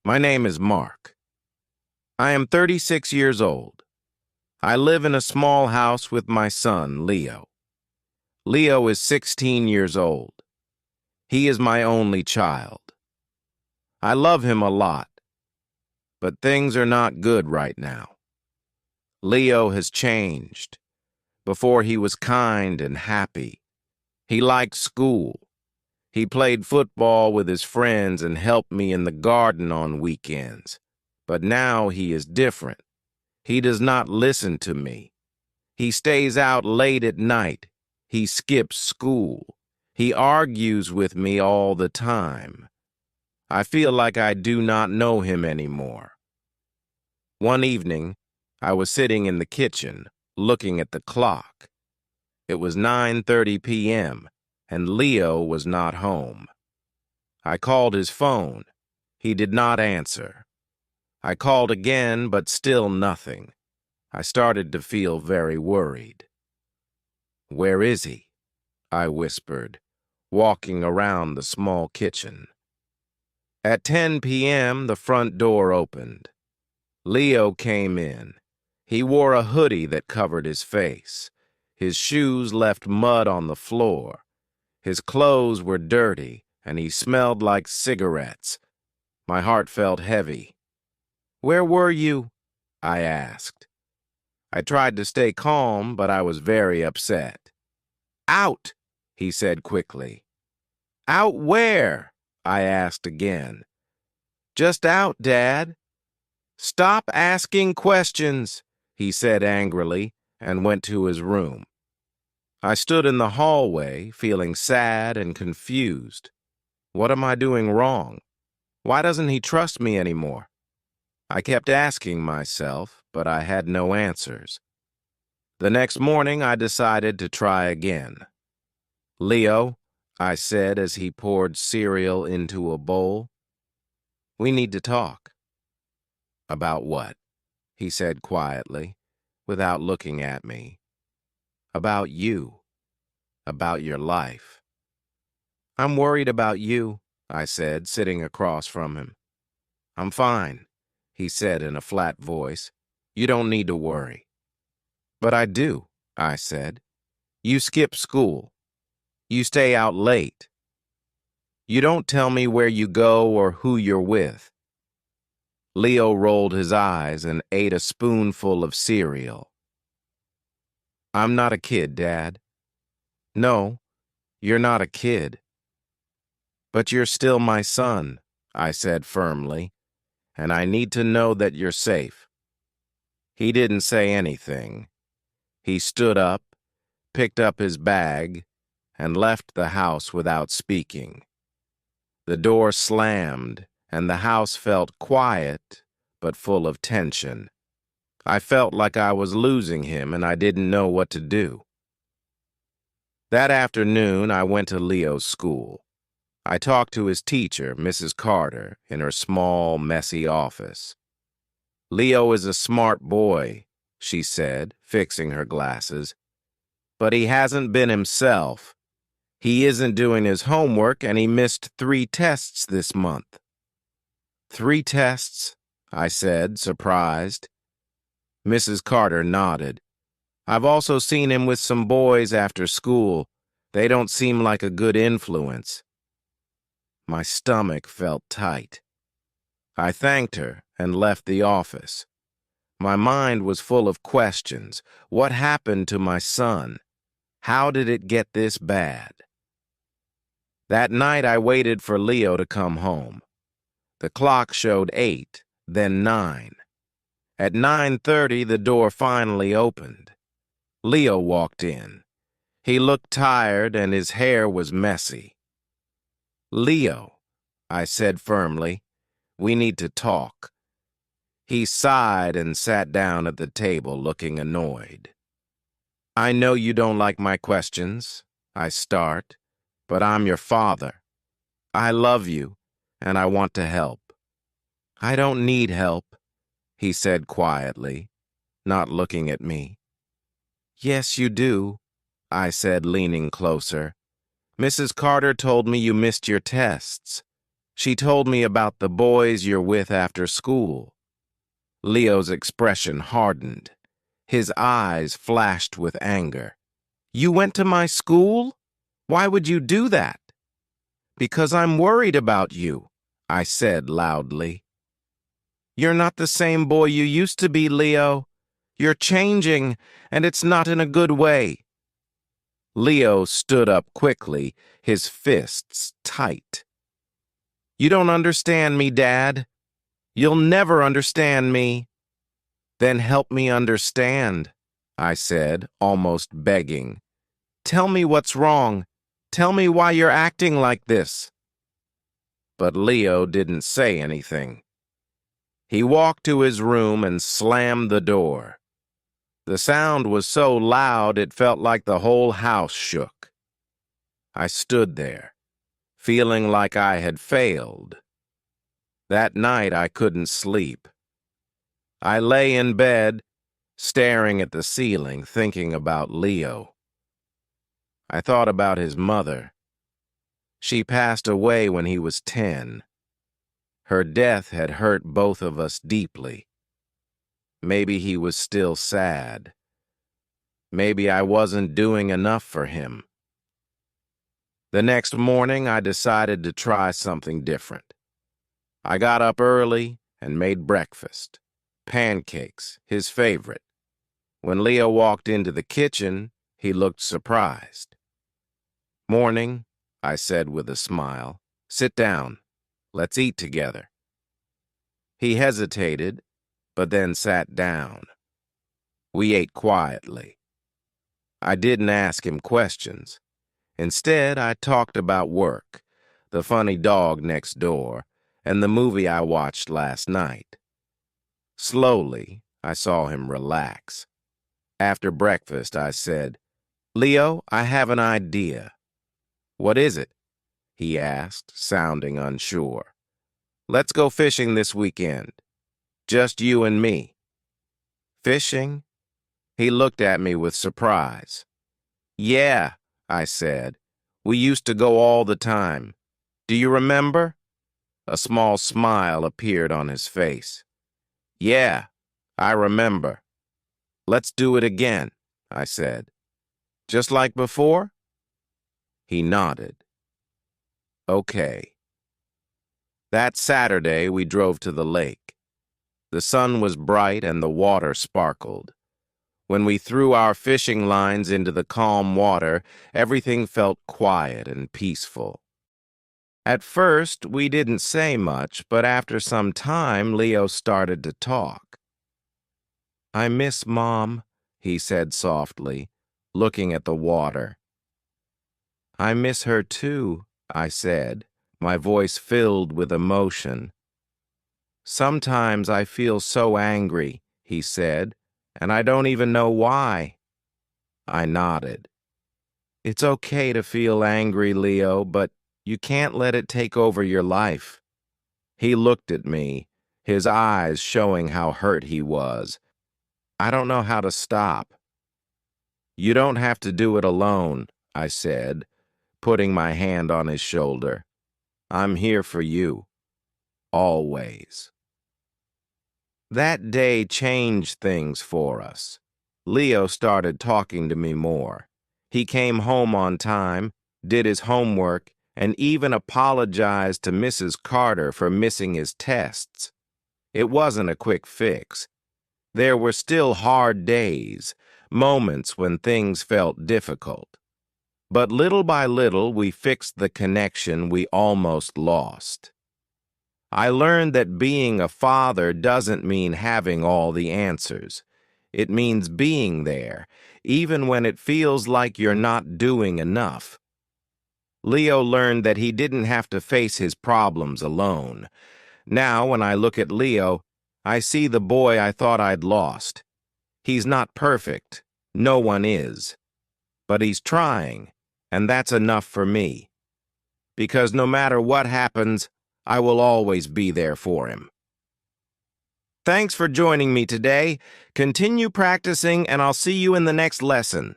My name is Mark. I am 36 years old. I live in a small house with my son, Leo. Leo is 16 years old. He is my only child. I love him a lot, but things are not good right now. Leo has changed. Before he was kind and happy. He liked school. He played football with his friends and helped me in the garden on weekends. But now he is different. He does not listen to me. He stays out late at night. He skips school. He argues with me all the time. I feel like I do not know him anymore. One evening, I was sitting in the kitchen, looking at the clock. It was 9:30 p.m., and Leo was not home. I called his phone. He did not answer. I called again, but still nothing. I started to feel very worried. "Where is he?" I whispered, walking around the small kitchen. At 10 p.m., the front door opened. Leo came in. He wore a hoodie that covered his face. His shoes left mud on the floor. His clothes were dirty, and he smelled like cigarettes. My heart felt heavy. "Where were you?" I asked. I tried to stay calm, but I was very upset. "Out," he said quickly. "Out where?" I asked again. "Just out, Dad." "Stop asking questions," he said angrily, and went to his room. I stood in the hallway, feeling sad and confused. What am I doing wrong? Why doesn't he trust me anymore? I kept asking myself, but I had no answers. The next morning, I decided to try again. "Leo," I said as he poured cereal into a bowl, "we need to talk." "About what?" he said quietly, without looking at me. "About you. About your life." "I'm worried about you," I said, sitting across from him. "I'm fine," he said in a flat voice. "You don't need to worry." "But I do," I said. "You skip school. You stay out late. You don't tell me where you go or who you're with." Leo rolled his eyes and ate a spoonful of cereal. "I'm not a kid, Dad." "No, you're not a kid." "But you're still my son," I said firmly, "and I need to know that you're safe." He didn't say anything. He stood up, picked up his bag, and left the house without speaking. The door slammed, and the house felt quiet, but full of tension. I felt like I was losing him, and I didn't know what to do. That afternoon, I went to Leo's school. I talked to his teacher, Mrs. Carter, in her small, messy office. "Leo is a smart boy," she said, fixing her glasses. "But he hasn't been himself. He isn't doing his homework, and he missed 3 tests this month." "3 tests?" I said, surprised. Mrs. Carter nodded. "I've also seen him with some boys after school. They don't seem like a good influence." My stomach felt tight. I thanked her and left the office. My mind was full of questions. What happened to my son? How did it get this bad? That night, I waited for Leo to come home. The clock showed 8, then 9. At 9:30, the door finally opened. Leo walked in. He looked tired and his hair was messy. "Leo," I said firmly, "we need to talk." He sighed and sat down at the table looking annoyed. "I know you don't like my questions," I start, "but I'm your father. I love you, and I want to help." "I don't need help," he said quietly, not looking at me. "Yes, you do," I said, leaning closer. "Mrs. Carter told me you missed your tests. She told me about the boys you're with after school. Leo's expression hardened. His eyes flashed with anger. You went to my school? Why would you do that? Because I'm worried about you, I said loudly. You're not the same boy you used to be, Leo. You're changing, and it's not in a good way. Leo stood up quickly, his fists tight. You don't understand me, Dad. You'll never understand me. Then help me understand, I said, almost begging. Tell me what's wrong. Tell me why you're acting like this. But Leo didn't say anything. He walked to his room and slammed the door. The sound was so loud it felt like the whole house shook. I stood there, feeling like I had failed. That night I couldn't sleep. I lay in bed, staring at the ceiling, thinking about Leo. I thought about his mother. She passed away when he was 10. Her death had hurt both of us deeply. Maybe he was still sad. Maybe I wasn't doing enough for him. The next morning, I decided to try something different. I got up early and made breakfast. Pancakes, his favorite. When Leo walked into the kitchen, he looked surprised. Morning, I said with a smile. Sit down. Let's eat together. He hesitated, but then sat down. We ate quietly. I didn't ask him questions. Instead, I talked about work, the funny dog next door, and the movie I watched last night. Slowly, I saw him relax. After breakfast, I said, Leo, I have an idea. What is it? He asked, sounding unsure. Let's go fishing this weekend. Just you and me. Fishing? He looked at me with surprise. Yeah, I said. We used to go all the time. Do you remember? A small smile appeared on his face. Yeah, I remember. Let's do it again, I said. Just like before? He nodded. Okay. That Saturday, we drove to the lake. The sun was bright and the water sparkled. When we threw our fishing lines into the calm water, everything felt quiet and peaceful. At first, we didn't say much, but after some time, Leo started to talk. I miss Mom, he said softly, looking at the water. I miss her too, I said, my voice filled with emotion. Sometimes I feel so angry, he said, and I don't even know why. I nodded. It's okay to feel angry, Leo, but you can't let it take over your life. He looked at me, his eyes showing how hurt he was. I don't know how to stop. You don't have to do it alone, I said, putting my hand on his shoulder. I'm here for you. Always. That day changed things for us. Leo started talking to me more. He came home on time, did his homework, and even apologized to Mrs. Carter for missing his tests. It wasn't a quick fix. There were still hard days, moments when things felt difficult. But little by little, we fixed the connection we almost lost. I learned that being a father doesn't mean having all the answers. It means being there, even when it feels like you're not doing enough. Leo learned that he didn't have to face his problems alone. Now, when I look at Leo, I see the boy I thought I'd lost. He's not perfect. No one is. But he's trying, and that's enough for me. Because no matter what happens, I will always be there for him. Thanks for joining me today. Continue practicing, and I'll see you in the next lesson.